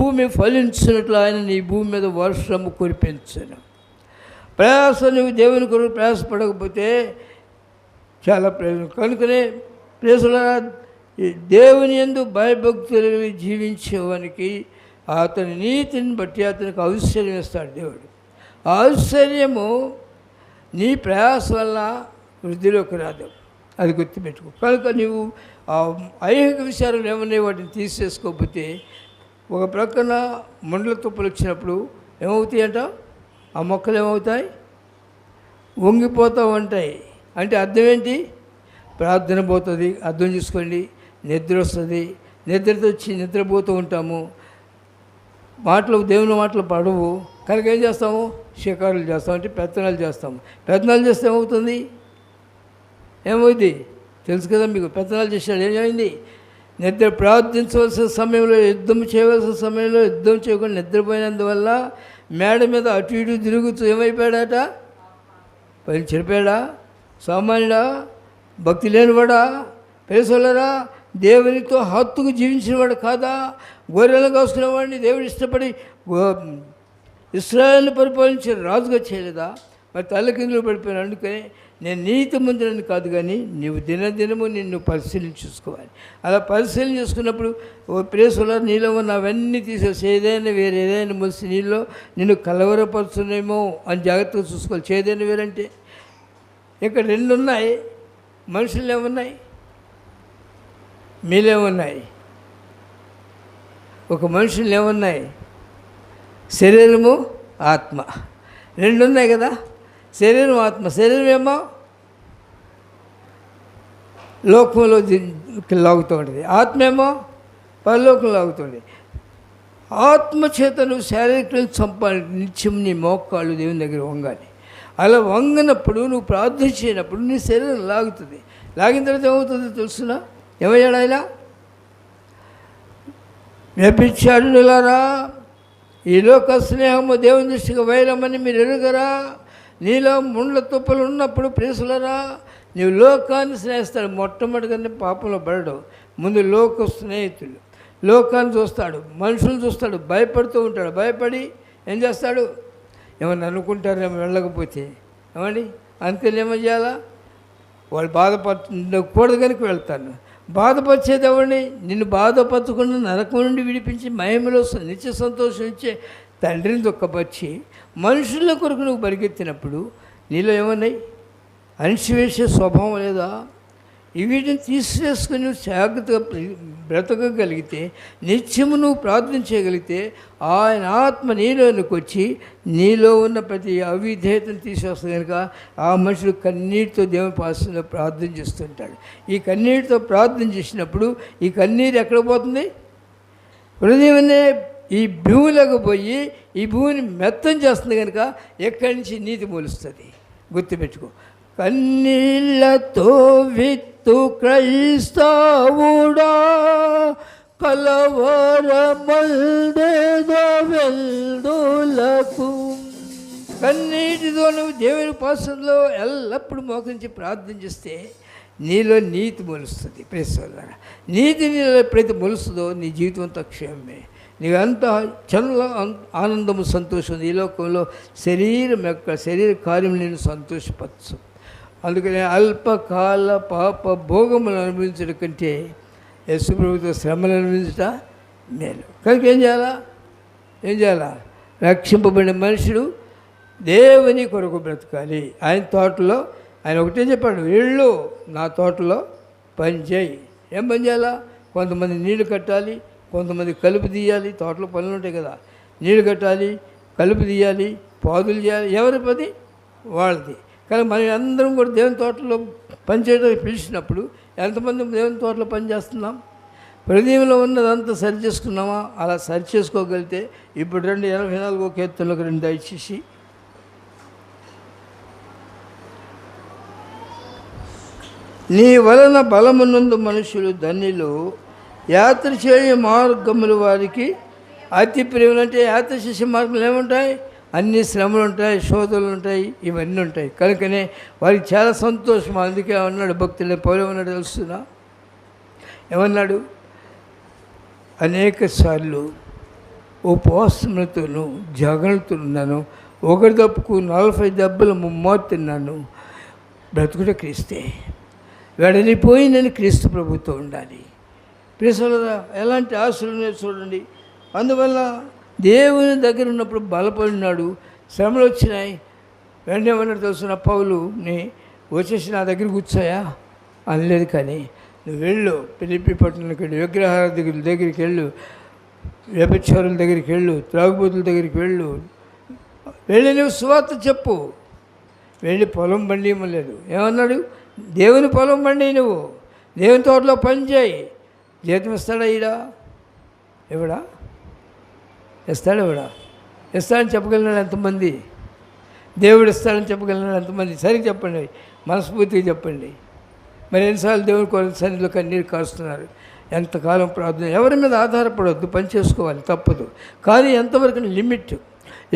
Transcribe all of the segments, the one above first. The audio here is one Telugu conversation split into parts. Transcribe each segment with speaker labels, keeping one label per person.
Speaker 1: భూమి ఫలించినట్లు ఆయన నీ భూమి మీద వర్షము కురిపించను. ప్రయాస నువ్వు దేవుని కొరకు ప్రయాసపడకపోతే చాలా ప్రయోజనం. కనుకనే ప్రేసులారా, దేవుని యందు భయభక్తులు జీవించేవానికి అతని నీతిని బట్టి అతనికి ఐశ్వర్యం ఇస్తాడు దేవుడు. ఆ ఐశ్వర్యము నీ ప్రయాస వల్ల వృద్ధిలోకి రాదు, అది గుర్తుపెట్టుకో. కనుక నువ్వు ఐహిక విషయాలు ఏమన్నా వాటిని తీసేసుకోకపోతే ఒక ప్రక్కన ముండ్ల తుప్పలు వచ్చినప్పుడు ఏమవుతాయి అంట, ఆ మొక్కలు ఏమవుతాయి, వంగిపోతూ ఉంటాయి. అంటే అర్థం ఏంటి? ప్రార్థన పోతుంది, అర్థం చేసుకోండి. నిద్ర వస్తుంది, నిద్రతో వచ్చి నిద్రపోతూ ఉంటాము, మాటలు దేవుని మాటలు పడవు. కనుక ఏం చేస్తాము? షికారులు చేస్తాం, అంటే పెత్తనాలు చేస్తాము. పెత్తనాలు చేస్తే ఏమవుతుంది? ఏమవుతుంది తెలుసు కదా మీకు. పెత్తనాలు చేసాడు, ఏమైంది? నిద్ర ప్రార్థించవలసిన సమయంలో, యుద్ధం చేయవలసిన సమయంలో యుద్ధం చేయకుండా నిద్రపోయినందువల్ల మేడ మీద అటు ఇటు తిరుగుతూ ఏమైపోయాడట? పని చెడిపోయాడా? సామాన్యుడా? భక్తి లేనివాడా? పేసోలరా, దేవునితో హత్తుకు జీవించినవాడు కాదా? గొర్రెలు కాసుకునేవాడిని దేవుడు ఇష్టపడి ఇశ్రాయేలును పరిపాలించే రాజుగా చేయలేదా? మరి తల్లకిందులు పడిపోయాను. అందుకని నేను నీతిమంతుడని కాదు, కానీ నీవు దినదినము నిన్ను పరిశీలన చూసుకోవాలి. అలా పరిశీలన చేసుకున్నప్పుడు ఓ ప్రేసులో నీలో ఉన్న అవన్నీ తీసేసి ఏదైనా వేరే ఏదైనా మొలిసి నీళ్ళు నిన్ను కలవరపరుచునేమో అని జాగ్రత్తగా చూసుకోవాలి. చేదైనా వేరంటే ఇక్కడ రెండు ఉన్నాయి. మనుషులు ఏమున్నాయి, మీలేమున్నాయి? ఒక మనుషులు ఏమున్నాయి? శరీరము, ఆత్మ, రెండు ఉన్నాయి కదా. శరీరం, ఆత్మ. శరీరం ఏమో లోకంలో లాగుతూ ఉంటుంది, ఆత్మ ఏమో పరలోకం లాగుతుంది. ఆత్మ చేత నువ్వు శారీరకం చంపాలి. నిత్యం నీ మోకాళ్ళు దేవుని దగ్గర వంగాలి. అలా వంగినప్పుడు నువ్వు ప్రార్థన చేయనప్పుడు నీ శరీరం లాగుతుంది. లాగిన తర్వాత ఏమవుతుందో తెలుసునా? ఏమయ్యాడు ఆయన? వ్యభిచారులారా, ఈ లోక స్నేహము దేవుని దృష్టికి వైరమని మీరు ఎరుగరా? నీలో ముండ్ల తుప్పలు ఉన్నప్పుడు ప్రేసులరా, నీవు లోకాన్ని స్నేహిస్తాడు. మొట్టమొదటిగానే పాపంలో పడడు. ముందు లోక స్నేహితులు, లోకాన్ని చూస్తాడు, మనుషులు చూస్తాడు, భయపడుతూ ఉంటాడు. భయపడి ఏం చేస్తాడు? ఏమన్నా అనుకుంటారేమో వెళ్ళకపోతే, ఏమండి అంతేనేమో చేయాలా? వాళ్ళు బాధపడకూడదు కనుక వెళ్తాను. బాధపరిచేది ఎవరిని? నిన్ను బాధపరచకుండా నరకం నుండి విడిపించి మహిమలో నిత్య సంతోషం ఇచ్చే తండ్రిని దుఃఖపరిచి మనుషుల కొరకు నువ్వు పరిగెత్తినప్పుడు నీలో ఏమన్నాయి? అణిచివేసే స్వభావం లేదా? వీటిని తీసివేసుకుని నువ్వు జాగ్రత్తగా బ్రతకగలిగితే, నిత్యము నువ్వు ప్రార్థన చేయగలిగితే ఆయన ఆత్మ నీలోనికి వచ్చి నీలో ఉన్న ప్రతి అవిధేయతను తీసేస్తుంది. కనుక ఆ మనుషుడు కన్నీటితో దేవుని పాసంలో ప్రార్థన చేస్తుంటాడు. ఈ కన్నీటితో ప్రార్థన చేసినప్పుడు ఈ కన్నీరు ఎక్కడ పోతుంది? హృదయమనే ఈ భూమిలోకి పోయి ఈ భూమిని మెత్తం చేస్తుంది. కనుక ఎక్కడి నుంచి నీతి మొలుస్తుంది. గుర్తుపెట్టుకో. కన్నీళ్లతో విత్తు క్రైస్తవుడా, కలవరమల్దేదో వెల్దులకు. కన్నీటితో నువ్వు దేవుని పాసంలో ఎల్లప్పుడూ మోకరించి ప్రార్థన చేస్తే నీలో నీతి మొలుస్తుంది. ప్రేసోలారా, నీతి నీలో ఎప్పుడైతే మొలుస్తుందో నీ జీవితం అంతా క్షేమమే. నీకు అంత చల్ల ఆనందము, సంతోషం. ఈ లోకంలో శరీర కార్యం నేను సంతోషపరచు. అందుకని అల్పకాల పాప భోగములు అనుభవించడం కంటే యేసు ప్రభుతో శ్రమలు అనుభవించట మేలు. కనుక ఏం చేయాలా? రక్షింపబడిన మనుషుడు దేవుని కొరకు బ్రతకాలి. ఆయన తోటలో ఆయన ఒకటే చెప్పాడు, వెళ్ళు నా తోటలో పని చేయి. ఏం పని చేయాలా? కొంతమంది నీళ్లు కట్టాలి, కొంతమంది కలుపు తీయాలి. తోటలో పనులు ఉంటాయి కదా, నీళ్లు కట్టాలి, కలుపు తీయాలి, పాదులు చేయాలి. ఎవరి పని వాళ్ళది. కానీ మనం అందరం కూడా దేవుని తోటలో పనిచేయడానికి పిలిచినప్పుడు ఎంతమంది దేవుని తోటలో పని చేస్తున్నాం? హృదయంలో ఉన్నదంతా సరి చేసుకున్నామా? అలా సరి చేసుకోగలిగితే ఇప్పుడు 2:84 కీర్తనలకు 2 దయచేసి. నీ వలన బలమునందు మనుషులు ధన్యులు, యాత్ర చేయ మార్గములు వారికి అతి ప్రేమలు. అంటే యాత్ర చేసే మార్గములు ఏముంటాయి? అన్ని శ్రమలు ఉంటాయి, శోధనలు ఉంటాయి, ఇవన్నీ ఉంటాయి. కనుకనే వారికి చాలా సంతోషం. అందుకే అన్నాడు భక్తులు, పౌలు ఏమన్నాడు తెలుస్తున్నా? ఏమన్నాడు? అనేక సార్లు ఉపవాసములతోనూ జాగ్రత్తలున్నాను, ఒకటి తప్పుకు 40 దెబ్బలు ముమ్మారుతున్నాను. బ్రతుకుట క్రీస్తే, వెడలిపోయిందని క్రీస్తు ప్రభుతో ఉండాలి. ప్రియసోదరా, ఎలాంటి ఆశలు ఉన్నాయో చూడండి. అందువల్ల దేవుని దగ్గర ఉన్నప్పుడు బలపడినాడు. శ్రమలు వచ్చినాయి, వెంటనే ఏమన్నాడు తెలుసిన పౌలుని, వచ్చేసి నా దగ్గర కూర్చోయా అనలేదు. కానీ నువ్వు వెళ్ళు, ఫిలిప్పీ పట్టణానికి వెళ్ళు, విగ్రహాల దగ్గరికి వెళ్ళు, వ్యభిచారుల దగ్గరికి వెళ్ళు, త్రాగుబోతుల దగ్గరికి వెళ్ళు, వెళ్ళి నువ్వు సువార్త చెప్పు. వెళ్ళి పొలం బండి ఇవ్వలేదు. ఏమన్నాడు? దేవుని పొలం బండి, నువ్వు దేవుని తోటలో పని చేయి. జీతం ఇస్తాడా? ఎవడా ఇస్తాడు? ఇస్తాడని చెప్పగలిగినాడు ఎంతమంది? దేవుడు ఇస్తాడని చెప్పగలిగినాడు ఎంతమంది? సరిగ్గా చెప్పండి, మనస్ఫూర్తిగా చెప్పండి. మరి ఎన్నిసార్లు దేవుని కొరకు సన్నిధిలో కన్నీరు కాస్తున్నారు? ఎంతకాలం ప్రార్థన? ఎవరి మీద ఆధారపడవద్దు, పని చేసుకోవాలి, తప్పదు. కానీ ఎంతవరకు లిమిట్.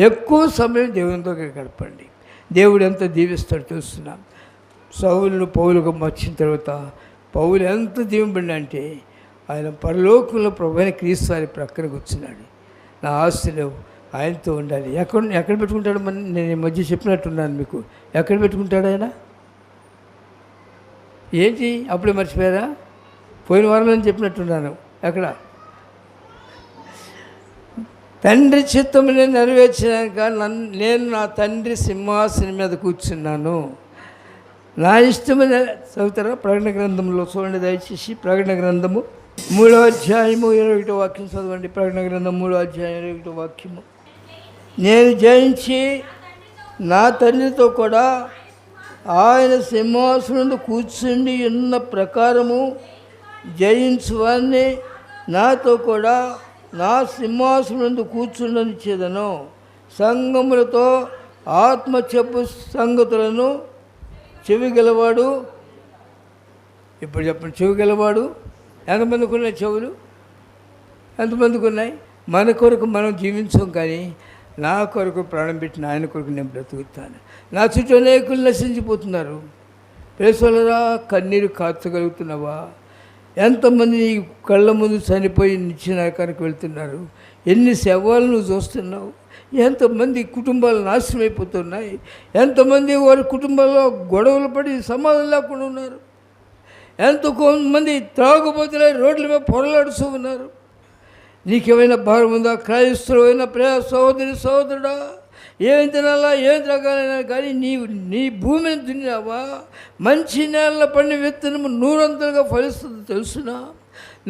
Speaker 1: ఎక్కువ సమయం దేవునితో గడపండి. దేవుడు ఎంత దీవిస్తాడో తెలుస్తున్నాం. సౌలును పౌలుగా మార్చిన తర్వాత పౌలు ఎంత దీవెనబడిన అంటే, ఆయన పరలోకంలో ప్రభువైన క్రీస్తు వారి ప్రక్కన కూర్చున్నాడు. నా ఆస్తులు ఆయనతో ఉండాలి. ఎక్కడ పెట్టుకుంటాడు? నేను ఈ మధ్య చెప్పినట్టున్నాను మీకు. ఎక్కడ పెట్టుకుంటాడు ఆయన? ఏంటి అప్పుడే మర్చిపోయారా? పోయిన వారంలో చెప్పినట్టున్నాను. ఎక్కడ? తండ్రి చిత్తముని నెరవేర్చినాక నేను నా తండ్రి సింహాసనం మీద కూర్చున్నాను. నా ఇష్టమైన చదువుతారా? ప్రకటన గ్రంథంలో చూడండి దయచేసి. ప్రకటన గ్రంథము 3వ అధ్యాయము 21వ వాక్యం చదవండి. ప్రకటన గ్రంథం 3వ అధ్యాయం 21వ వాక్యము. నేను జయించి నా తండ్రితో కూడా ఆయన సింహాసనం కూర్చుండి ఉన్న ప్రకారము జయించు వారిని నాతో కూడా నా సింహాసనం కూర్చుండనిచ్చేదను. సంగములతో ఆత్మ చెప్పు సంగతులను చెవిగలవాడు. ఇప్పుడు చెప్పండి, చెవిగలవాడు ఎంతమందికి ఉన్నాయి? చెవులు ఎంతమందికి ఉన్నాయి? మన కొరకు మనం జీవించాం, కానీ నా కొరకు ప్రాణం పెట్టిన ఆయన కొరకు నేను బ్రతుకుతాను. నా చుట్టూ అనేకులు నశించిపోతున్నారు. ప్రేసోలరా, కన్నీరు కార్చగలుగుతున్నావా? ఎంతమంది నీ కళ్ళ ముందు చనిపోయి నిత్యనరకానికి వెళ్తున్నారు? ఎన్ని శవాలను నువ్వు చూస్తున్నావు? ఎంతమంది కుటుంబాలు నాశనం అయిపోతున్నాయి? ఎంతమంది వారి కుటుంబాల్లో గొడవలు పడి సమాధానం లేకుండా ఉన్నారు? ఎంతమంది త్రాగుబోతులై రోడ్ల మీద పొరలాడుతూ ఉన్నారు? నీకేమైనా భారం ఉందా? క్రైస్తవులైన ప్రియ సహోదరి సహోదరుడా, ఏం తినాలా, ఏం త్రాగాలైనా కానీ నీ భూమిని దున్నావా? మంచి నేలలో పండిన విత్తనము 100 ఫలిస్తుంది తెలుసునా?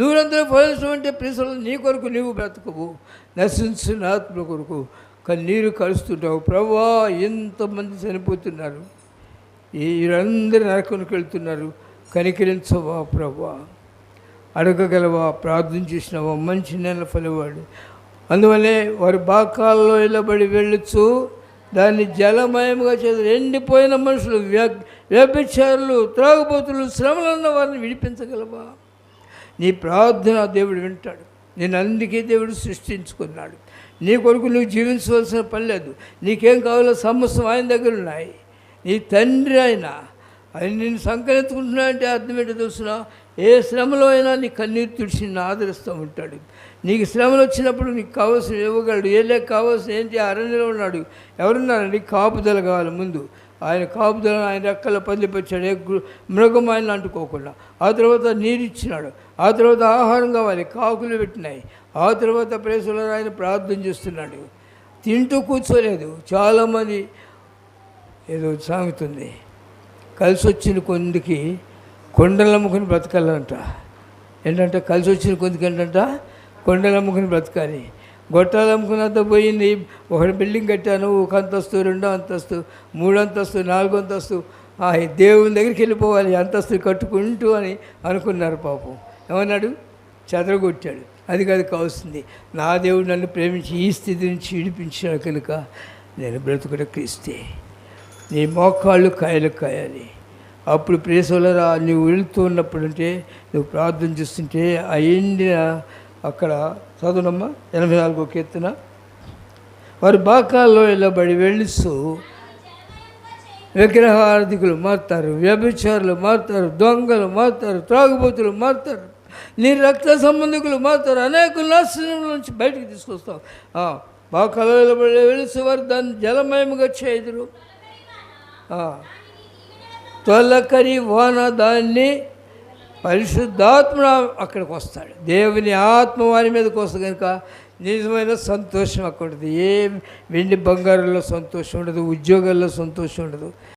Speaker 1: 100 ఫలించడం అంటే ప్రిసలు నీ కొరకు నీవు బ్రతకవు, నశించిన ఆత్మ కొరకు కన్నీరు కలుస్తుంటావు. ప్రభువా, ఎంతమంది చనిపోతున్నారు, వీరందరూ నరకానికి వెళ్తున్నారు, కనికరించవా ప్రభువా? అడగగలవా? ప్రార్థన చేసినవా? మంచి నేల ఫలివాడు. అందువల్లే వారి బాకాల్లో ఇళ్ళబడి వెళ్ళొచ్చు, దాన్ని జలమయంగా చేసి ఎండిపోయిన మనుషులు, వ్యభిచారులు, త్రాగుబోతులు, శ్రమలు ఉన్న వారిని విడిపించగలవా? నీ ప్రార్థన దేవుడు వింటాడు. నేను అందుకే దేవుడు సృష్టించుకున్నాడు. నీ కొరకు నువ్వు జీవించవలసిన పని లేదు. నీకేం కావాలో సమస్తం ఆయన దగ్గర ఉన్నాయి. నీ తండ్రి ఆయన నిన్ను సంకరించుకుంటున్నాడంటే అర్థం ఏంటో తెలుసునా? ఏ శ్రమలో అయినా నీ కన్నీరు తుడిచి నిన్ను ఆదరిస్తూ ఉంటాడు. నీకు శ్రమలు వచ్చినప్పుడు నీకు కావాల్సిన ఇవ్వగలడు. ఏ లేక కావాల్సిన ఏంటి? అరణ్యంలో ఉన్నాడు. ఎవరున్నారండి? కాపుదల కావాలి ముందు. ఆయన కాపుదల ఆయన రెక్కల పదిలిపచ్చాడు, ఏ మృగం ఆయన అంటుకోకుండా. ఆ తర్వాత నీరు ఇచ్చినాడు. ఆ తర్వాత ఆహారం కావాలి, కాకులు పెట్టినాయి. ఆ తర్వాత ప్రేసులో ఆయన ప్రార్థన చేస్తున్నాడు. తింటూ కూర్చోలేదు. చాలామంది ఏదో సాగుతుంది, కలిసి వచ్చిన కొందికి కొండలు అమ్ముకుని బ్రతకాలంట. ఏంటంటే కలిసి వచ్చిన కొందికి ఏంటంట? కొండలు అమ్ముకుని బ్రతకాలి. గొట్టాలు అమ్ముకున్నంత పోయింది. ఒకటి బిల్డింగ్ కట్టాను, 1 అంతస్తు, 2వ అంతస్తు, 3వ అంతస్తు, 4వ అంతస్తు, దేవుని దగ్గరికి వెళ్ళిపోవాలి అంతస్తు కట్టుకుంటూ అని అనుకున్నారు. పాపం ఏమన్నాడు? చెదరగొట్టాడు. అది కాదు కావాల్సింది. నా దేవుడు నన్ను ప్రేమించి ఈ స్థితి నుంచి విడిపించిన కనుక నేను బ్రతుకుట క్రీస్తే. నీ మోకాళ్ళు కాయలు కాయాలి. అప్పుడు ప్రేసోలరా, నువ్వు వెళుతూ ఉన్నప్పుడు అంటే నువ్వు ప్రార్థన చేస్తుంటే ఆ ఎండిన అక్కడ చదువునమ్మా 84వ కీర్తన. వారి బాకాల్లో వెళ్ళబడి వెళ్ళిస్తూ విగ్రహార్థికులు మారుతారు, వ్యభిచారులు మారుతారు, దొంగలు మారుతారు, త్రాగుబోతులు మారుతారు. నీ రక్త సంబంధికులు మాత్రం అనేక నాశనం నుంచి బయటికి తీసుకొస్తావు. బాగా కలవలబడి వెలిసి వారు దాన్ని జలమయముగా చేదురు. తొలకరి వాన దాన్ని పరిశుద్ధాత్మ అక్కడికి వస్తాడు. దేవుని ఆత్మ వారి మీదకి వస్తుంది కనుక నిజమైన సంతోషం అక్కడిది. ఏ వెండి బంగారంలో సంతోషం ఉండదు, ఉద్యోగాల్లో సంతోషం ఉండదు.